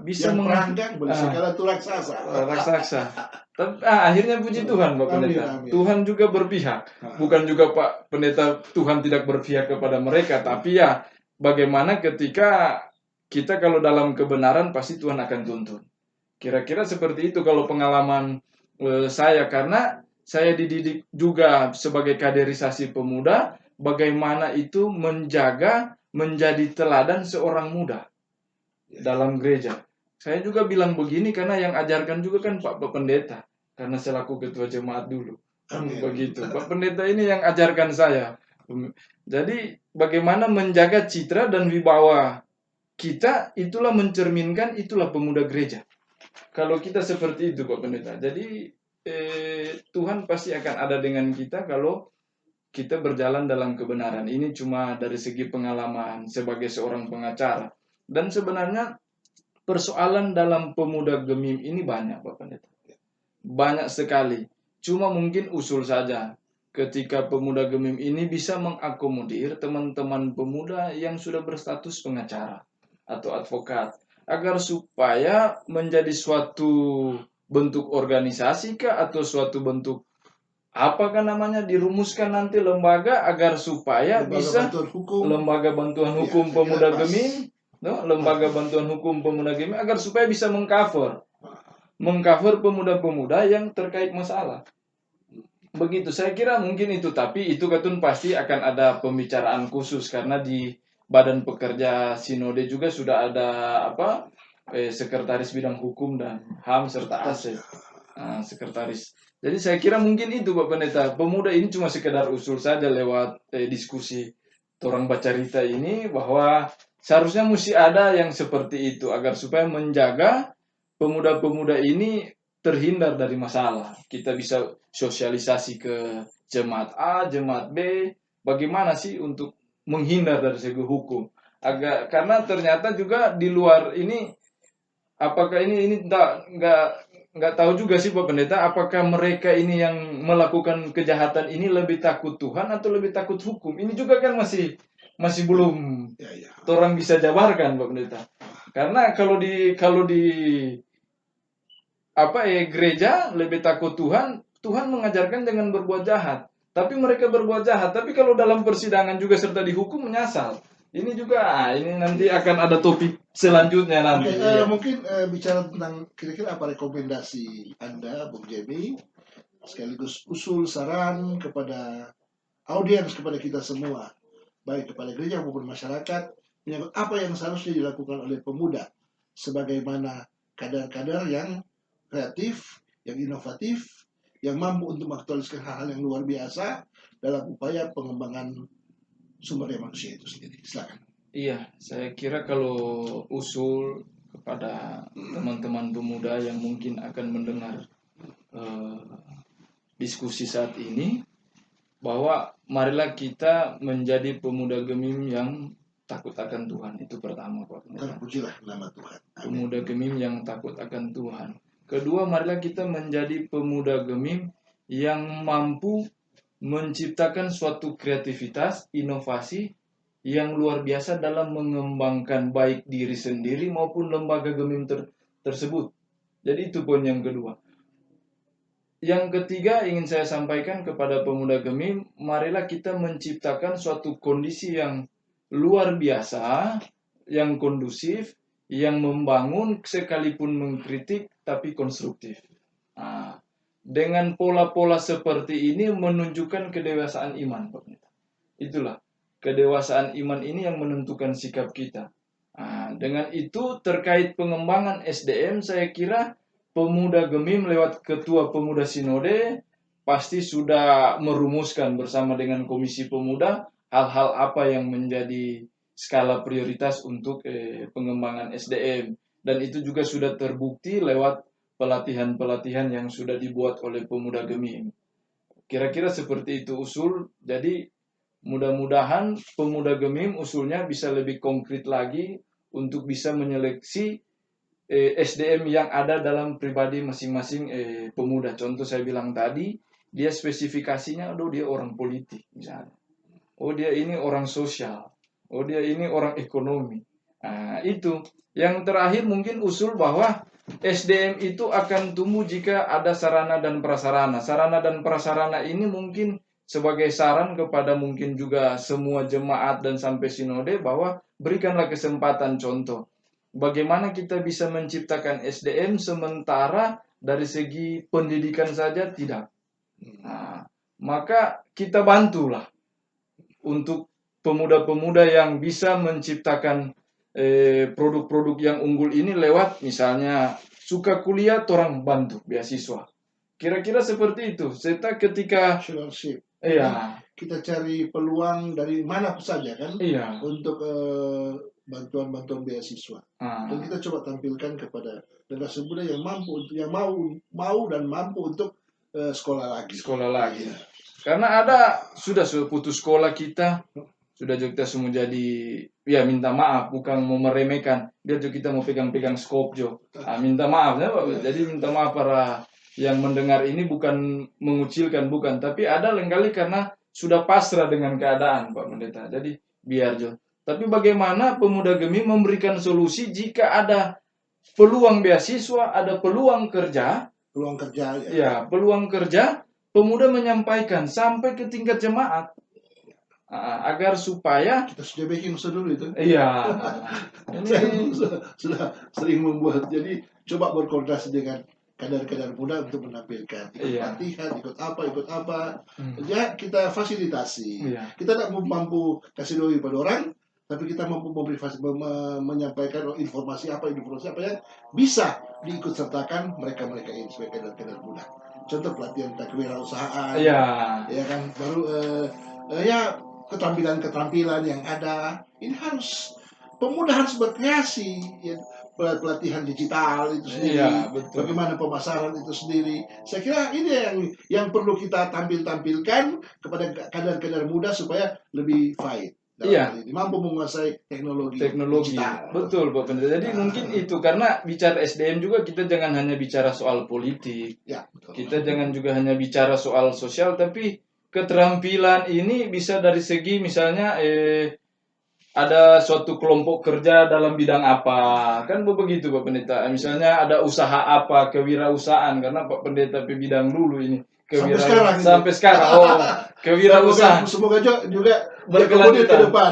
bisa yang peranggang boleh segala itu raksasa. Tapi akhirnya puji Tuhan Pak Pendeta. Amin. Tuhan juga berpihak. Bukan juga Pak Pendeta Tuhan tidak berpihak kepada mereka, tapi ya bagaimana ketika kita kalau dalam kebenaran pasti Tuhan akan tuntun. Kira-kira seperti itu kalau pengalaman saya, karena saya dididik juga sebagai kaderisasi pemuda, bagaimana itu menjadi teladan seorang muda dalam gereja. Saya juga bilang begini karena yang ajarkan juga kan Pak Pendeta, karena selaku ketua jemaat dulu. Begitu. Pak Pendeta ini yang ajarkan saya. Jadi bagaimana menjaga citra dan wibawa kita, itulah mencerminkan, itulah pemuda gereja. Kalau kita seperti itu Pak Pendeta. Jadi Tuhan pasti akan ada dengan kita kalau kita berjalan dalam kebenaran. Ini cuma dari segi pengalaman sebagai seorang pengacara. Dan sebenarnya persoalan dalam pemuda Gemim ini banyak Pak Pendeta. Banyak sekali. Cuma mungkin usul saja. Ketika pemuda Gemim ini bisa mengakomodir teman-teman pemuda yang sudah berstatus pengacara atau advokat. Agar supaya menjadi suatu bentuk organisasi kah atau suatu bentuk apakah namanya dirumuskan nanti lembaga agar supaya bisa lembaga bantuan hukum pemuda Gemim, lembaga bantuan hukum pemuda Gemim agar supaya bisa mengcover pemuda-pemuda yang terkait masalah. Begitu saya kira mungkin itu, tapi itu Katun pasti akan ada pembicaraan khusus karena di Badan Pekerja Sinode juga sudah ada sekretaris bidang hukum dan HAM serta ASEP. Sekretaris. Jadi saya kira mungkin itu Pak Pendeta. Pemuda ini cuma sekedar usul saja lewat diskusi orang bacarita ini bahwa seharusnya mesti ada yang seperti itu agar supaya menjaga pemuda-pemuda ini terhindar dari masalah. Kita bisa sosialisasi ke jemaat A, jemaat B, bagaimana sih untuk menghindar dari segi hukum. Karena ternyata juga di luar ini apakah ini nggak tahu juga sih Pak Pendeta, apakah mereka ini yang melakukan kejahatan ini lebih takut Tuhan atau lebih takut hukum? Ini juga kan masih belum orang bisa jabarkan Pak Pendeta. Karena kalau di gereja lebih takut Tuhan, Tuhan mengajarkan jangan berbuat jahat. Tapi mereka berbuat jahat. Tapi kalau dalam persidangan juga serta dihukum menyesal. Ini juga, ini nanti akan ada topik selanjutnya nanti. Mungkin bicara tentang kira-kira apa rekomendasi Anda, Bung Jemi, sekaligus usul saran kepada audiens, kepada kita semua, baik kepada gereja maupun masyarakat, menyangkut apa yang seharusnya dilakukan oleh pemuda, sebagaimana kadar-kadar yang kreatif, yang inovatif, yang mampu untuk mengaktualiskan hal-hal yang luar biasa dalam upaya pengembangan sumber daya manusia itu sendiri. Silakan. Iya, saya kira kalau usul kepada teman-teman pemuda yang mungkin akan mendengar diskusi saat ini, bahwa marilah kita menjadi pemuda Gemim yang takut akan Tuhan. Itu pertama Pak. Terpujilah nama Tuhan. Amin. Pemuda Gemim yang takut akan Tuhan. Kedua, marilah kita menjadi pemuda Gemim yang mampu menciptakan suatu kreativitas, inovasi yang luar biasa dalam mengembangkan baik diri sendiri maupun lembaga Gemim tersebut. Jadi itu poin yang kedua. Yang ketiga ingin saya sampaikan kepada pemuda Gemim, marilah kita menciptakan suatu kondisi yang luar biasa, yang kondusif, yang membangun sekalipun mengkritik tapi konstruktif. Nah, dengan pola-pola seperti ini menunjukkan kedewasaan iman, Pak Pendeta. Itulah kedewasaan iman ini yang menentukan sikap kita. Nah, dengan itu terkait pengembangan SDM, saya kira pemuda Gemim lewat Ketua Pemuda Sinode pasti sudah merumuskan bersama dengan Komisi Pemuda hal-hal apa yang menjadi skala prioritas untuk pengembangan SDM. Dan itu juga sudah terbukti lewat pelatihan-pelatihan yang sudah dibuat oleh pemuda Gemim. Kira-kira seperti itu usul. Jadi mudah-mudahan pemuda Gemim usulnya bisa lebih konkret lagi untuk bisa menyeleksi SDM yang ada dalam pribadi masing-masing pemuda. Contoh saya bilang tadi, dia spesifikasinya, dia orang politik misalnya. Oh dia ini orang sosial. Oh dia ini orang ekonomi. Nah, itu. Yang terakhir mungkin usul bahwa SDM itu akan tumbuh jika ada sarana dan prasarana. Sarana dan prasarana ini mungkin sebagai saran kepada mungkin juga semua jemaat dan sampai sinode bahwa berikanlah kesempatan contoh. Bagaimana kita bisa menciptakan SDM sementara dari segi pendidikan saja tidak. Nah, maka kita bantulah untuk pemuda-pemuda yang bisa menciptakan produk-produk yang unggul ini lewat misalnya suka kuliah, orang bantu beasiswa. Kira-kira seperti itu. Serta ketika Scholarship. iya, Kita cari peluang dari mana saja kan iya. untuk bantuan-bantuan beasiswa. Dan kita coba tampilkan kepada generasi muda yang mampu, yang mau dan mampu untuk sekolah lagi. Sekolah lagi. Karena ada sudah putus sekolah kita, sudah kita semua jadi, ya minta maaf, bukan mau meremehkan. Dia juga kita mau pegang-pegang skop jo. Minta maaf ya Pak. Jadi minta maaf para yang mendengar ini bukan mengucilkan, bukan, tapi ada lengkali karena sudah pasrah dengan keadaan Pak Pendeta. Jadi biar jo. Tapi bagaimana pemuda Gemim memberikan solusi jika ada peluang beasiswa, ada peluang kerja, ya peluang kerja, pemuda menyampaikan sampai ke tingkat jemaat agar supaya kita sudah bikin dulu itu. Iya. Ini sudah sering membuat. Jadi coba berkoordinasi dengan kadar-kadar muda untuk menampilkan ikut pelatihan, ikut apa. Ya kita fasilitasi. Kita tidak mampu kasih doi pada orang, tapi kita mampu memberi menyampaikan informasi apa yang bisa diikut sertakan mereka ini sebagai kadar-kadar muda. Contoh pelatihan kewirausahaan, ya kan, baru ya keterampilan yang ada. Ini harus pemuda harus berkreasi, ya, pelatihan digital itu sendiri, bagaimana pemasaran itu sendiri. Saya kira ini yang perlu kita tampilkan kepada kadar-kadar muda supaya lebih fight. Mampu menguasai teknologi digital. Betul Pak Pendeta. Jadi mungkin itu karena bicara SDM juga kita jangan hanya bicara soal politik. Ya, betul. Kita jangan juga hanya bicara soal sosial, tapi keterampilan ini bisa dari segi misalnya ada suatu kelompok kerja dalam bidang apa, kan begitu Pak Pendeta. Misalnya ada usaha apa, kewirausahaan, karena Pak Pendeta bidang dulu ini sampai sekarang. Kewirausahaan. Semoga juga berkelanjutan ke depan.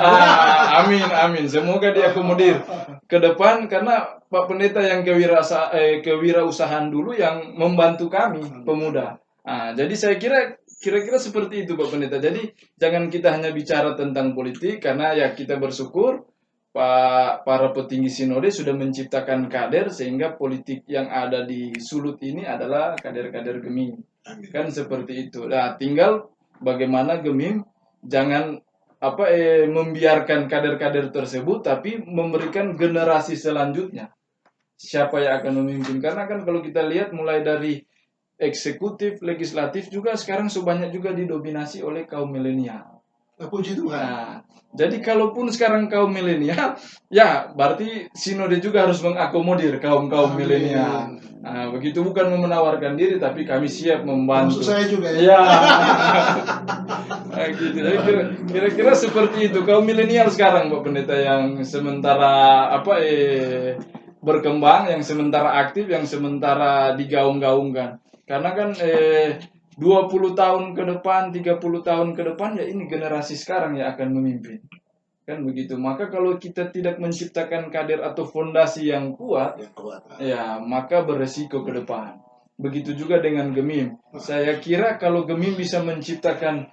Amin. Semoga diakomodir ke depan karena Pak Pendeta yang kewirausahaan dulu yang membantu kami pemuda. Jadi saya kira-kira seperti itu Pak Pendeta. Jadi jangan kita hanya bicara tentang politik karena ya kita bersyukur para petinggi sinode sudah menciptakan kader sehingga politik yang ada di Sulut ini adalah kader-kader Gemim. Kan seperti itu. Nah, tinggal bagaimana Gemim jangan membiarkan kader-kader tersebut tapi memberikan generasi selanjutnya. Siapa yang akan memimpin? Karena kan kalau kita lihat mulai dari eksekutif, legislatif juga sekarang sebanyak juga didominasi oleh kaum milenial. Puji Tuhan. Nah, jadi kalaupun sekarang kaum milenial, ya berarti sinode juga harus mengakomodir kaum milenial. Nah, begitu bukan menawarkan diri, tapi kami siap membantu. Maksud saya juga ya. Nah, gitu. Jadi Kira-kira seperti itu. Kaum milenial sekarang, Pak Pendeta, yang sementara berkembang, yang sementara aktif, yang sementara digaung-gaungkan. Karena kan 20 tahun ke depan, 30 tahun ke depan, ya ini generasi sekarang yang akan memimpin. Kan begitu. Maka kalau kita tidak menciptakan kader atau fondasi yang kuat, ya maka beresiko ke depan. Begitu juga dengan Gemim. Saya kira kalau Gemim bisa menciptakan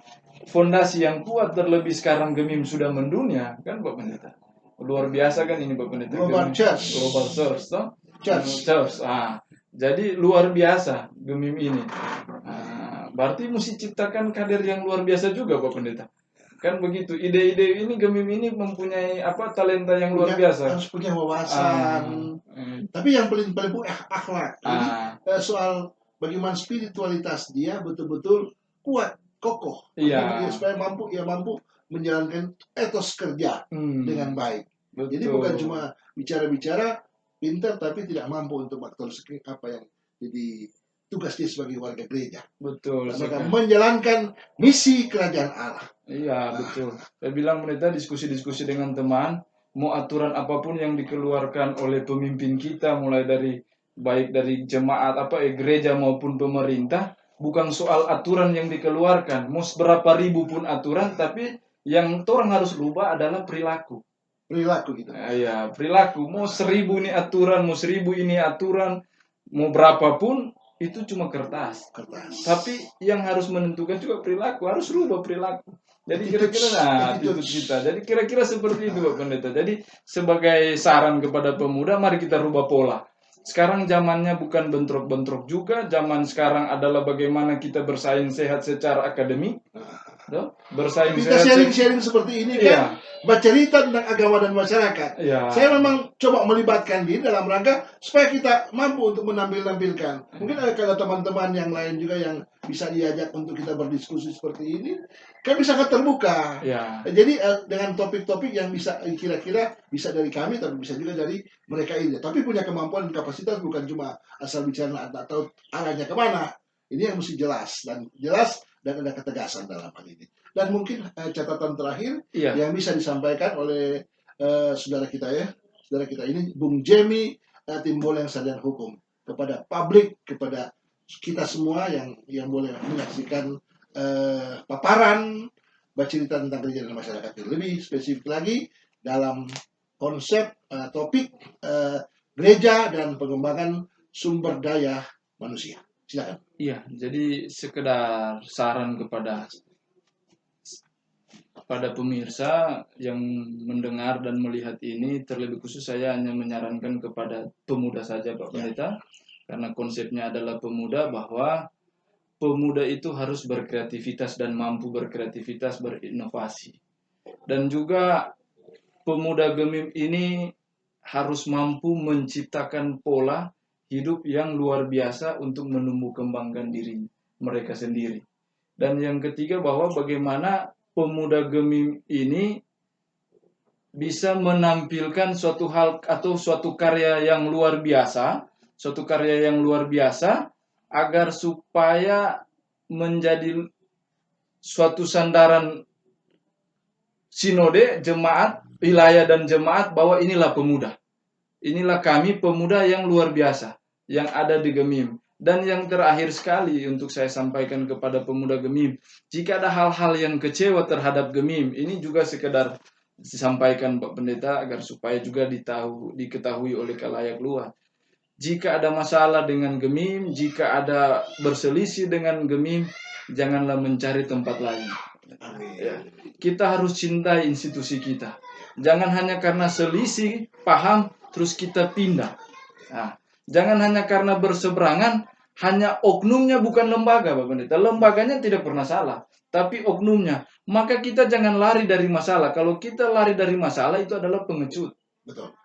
fondasi yang kuat, terlebih sekarang Gemim sudah mendunia, kan Pak Pendeta? Luar biasa kan ini Pak Pendeta? Global Church. Global Church, toh? Church. Jadi luar biasa Gemim ini. Berarti mesti ciptakan kader yang luar biasa juga Pak Pendeta. Kan begitu, ide-ide ini Gemim ini mempunyai talenta yang luar biasa. Harus punya wawasan. Tapi yang paling akhlak. Jadi soal bagaimana spiritualitas dia betul-betul kuat, kokoh. Iya. Supaya mampu menjalankan etos kerja dengan baik. Betul. Jadi bukan cuma bicara-bicara pintar tapi tidak mampu untuk melaksanakan apa yang jadi tugas dia sebagai warga gereja. Betul. Mereka menjalankan misi kerajaan Allah. Iya, betul. Saya bilang Pendeta, diskusi-diskusi dengan teman, mau aturan apapun yang dikeluarkan oleh pemimpin kita, mulai dari baik dari jemaat gereja maupun pemerintah, bukan soal aturan yang dikeluarkan, mau berapa ribu pun aturan, tapi yang orang harus rubah adalah perilaku. Perilaku gitu. Iya, perilaku. Mau 1000 ini aturan, mau 1000 ini aturan, mau berapapun itu cuma kertas. Tapi yang harus menentukan juga perilaku, harus rubah perilaku. Jadi kira-kira attitude kita. Jadi kira-kira seperti itu Pak Pendeta. Jadi sebagai saran kepada pemuda, mari kita rubah pola. Sekarang zamannya bukan bentrok-bentrok juga. Zaman sekarang adalah bagaimana kita bersaing sehat secara akademik. Bersaing kita sharing seperti ini kan. Iya. Bercerita tentang agama dan masyarakat. Iya. Saya memang coba melibatkan diri dalam rangka supaya kita mampu untuk menampilkan. Mungkin ada kalau teman-teman yang lain juga yang bisa diajak untuk kita berdiskusi seperti ini, kami sangat terbuka. Ya. Jadi dengan topik-topik yang bisa kira-kira bisa dari kami, tapi bisa juga dari mereka ini. Tapi punya kemampuan dan kapasitas, bukan cuma asal bicara atau arahnya kemana. Ini yang mesti jelas dan ada ketegasan dalam hal ini. Dan mungkin catatan terakhir yang bisa disampaikan oleh saudara kita ini, Bung Jemi Timbul yang Sarjana Hukum, kepada publik, kepada kita semua yang boleh menyaksikan paparan bercerita tentang gereja dan masyarakat ini. Lebih spesifik lagi dalam konsep topik gereja dan pengembangan sumber daya manusia. Silakan. Iya, jadi sekedar saran kepada pemirsa yang mendengar dan melihat ini, terlebih khusus saya hanya menyarankan kepada pemuda saja Pak Pendeta, karena konsepnya adalah pemuda, bahwa pemuda itu harus berkreativitas dan mampu berkreativitas, berinovasi. Dan juga pemuda Gemim ini harus mampu menciptakan pola hidup yang luar biasa untuk menumbuh kembangkan diri mereka sendiri. Dan yang ketiga, bahwa bagaimana pemuda Gemim ini bisa menampilkan suatu hal atau suatu karya yang luar biasa, agar supaya menjadi suatu sandaran sinode, jemaat, wilayah dan jemaat, bahwa inilah pemuda. Inilah kami pemuda yang luar biasa yang ada di Gemim. Dan yang terakhir sekali untuk saya sampaikan kepada pemuda Gemim, jika ada hal-hal yang kecewa terhadap Gemim, ini juga sekedar disampaikan Pak Pendeta agar supaya juga diketahui oleh khalayak luas. Jika ada masalah dengan Gemim, jika ada berselisih dengan Gemim, janganlah mencari tempat lain. Ya. Kita harus cintai institusi kita. Jangan hanya karena selisih paham terus kita pindah. Nah, jangan hanya karena berseberangan, hanya oknumnya bukan lembaga, Pak Pendeta. Lembaganya tidak pernah salah, tapi oknumnya. Maka kita jangan lari dari masalah. Kalau kita lari dari masalah, itu adalah pengecut. Betul.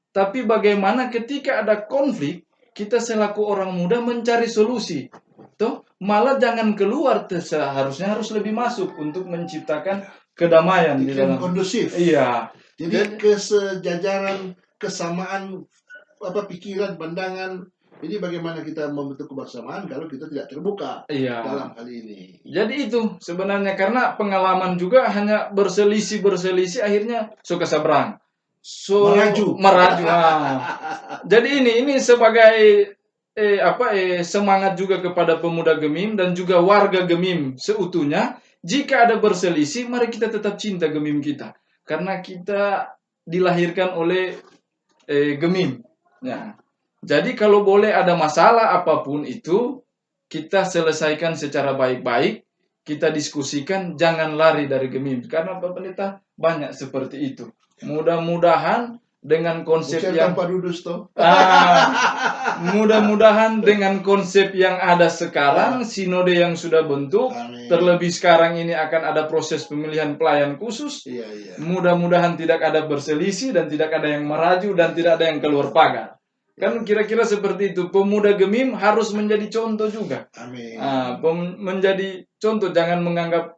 Tapi bagaimana ketika ada konflik, kita selaku orang muda mencari solusi. Tuh, malah jangan keluar, seharusnya harus lebih masuk untuk menciptakan kedamaian di dalam kondusif. Iya. Jadi kesejajaran, kesamaan pikiran, pandangan, Jadi bagaimana kita membentuk kebersamaan kalau kita tidak terbuka Iya. dalam hal ini? Jadi itu sebenarnya karena pengalaman juga hanya berselisih akhirnya suka seberang. Meraju. Meraju. Jadi ini sebagai semangat juga kepada pemuda Gemim dan juga warga Gemim seutuhnya. Jika ada berselisih, mari kita tetap cinta Gemim kita, karena kita dilahirkan oleh Gemim. Ya. Jadi kalau boleh ada masalah apapun itu, kita selesaikan secara baik-baik, kita diskusikan, jangan lari dari Gemim. Karena Pak Pendeta banyak seperti itu. Mudah-mudahan dengan konsep Bukan yang tanpa dudus toh. mudah-mudahan dengan konsep yang ada sekarang, sinode yang sudah bentuk, Amin. terlebih sekarang ini akan ada proses pemilihan pelayan khusus. Iya. Mudah-mudahan tidak ada berselisih dan tidak ada yang meraju dan tidak ada yang keluar pagar. Kan kira-kira seperti itu. Pemuda Gemim harus menjadi contoh juga. Amin. Menjadi contoh, jangan menganggap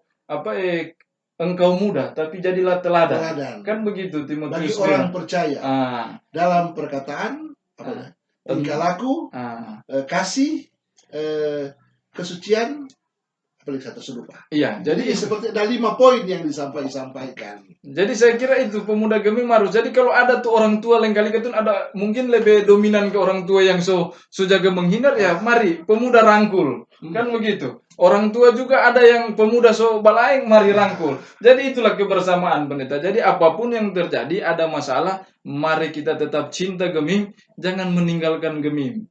engkau muda, tapi jadilah teladan. Kan begitu Bagi Timotius orang percaya dalam perkataan, tingkah laku, kasih, kesucian, apalagi satu serupa. Iya, Jadi seperti ada 5 poin yang disampaikan. Jadi saya kira itu pemuda Gemim harus. Jadi kalau ada tuh orang tua lain kali itu ada mungkin lebih dominan ke orang tua yang so jaga menghindar, ya mari pemuda rangkul. Kan begitu. Orang tua juga ada yang pemuda so balaing, mari rangkul. Jadi itulah kebersamaan Pendeta. Jadi apapun yang terjadi, ada masalah, mari kita tetap cinta Gemim, jangan meninggalkan Gemim.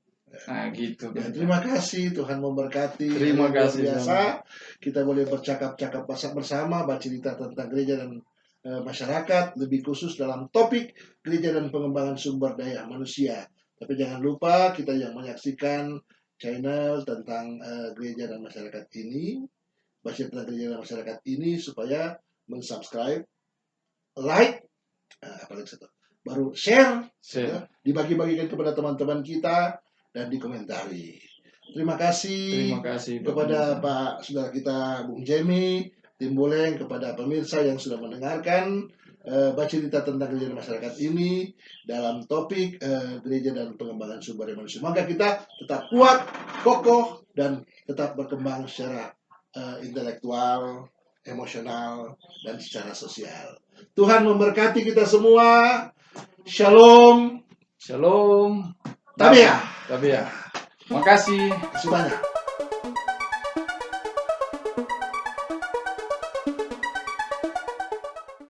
Nah, gitu. Ya, terima kasih, Tuhan memberkati. Terima kasih. Biasa kita boleh bercakap-cakap bersama, bercerita tentang gereja dan masyarakat, lebih khusus dalam topik gereja dan pengembangan sumber daya manusia. Tapi jangan lupa kita yang menyaksikan channel tentang gereja dan masyarakat ini, baca tentang gereja dan masyarakat ini, supaya mensubscribe, like, apalagi satu, baru share. Ya, dibagi-bagikan kepada teman-teman kita dan dikomentari. Terima kasih kepada Pak Saudara kita Bung Jemi, Tim Boleng, kepada pemirsa yang sudah mendengarkan bercerita tentang gereja dan masyarakat ini dalam topik gereja dan pengembangan sumber daya manusia. Maka kita tetap kuat, kokoh, dan tetap berkembang secara intelektual, emosional, dan secara sosial. Tuhan memberkati kita semua. Shalom. Shalom. Tabia. Makasih. Terima kasih banyak.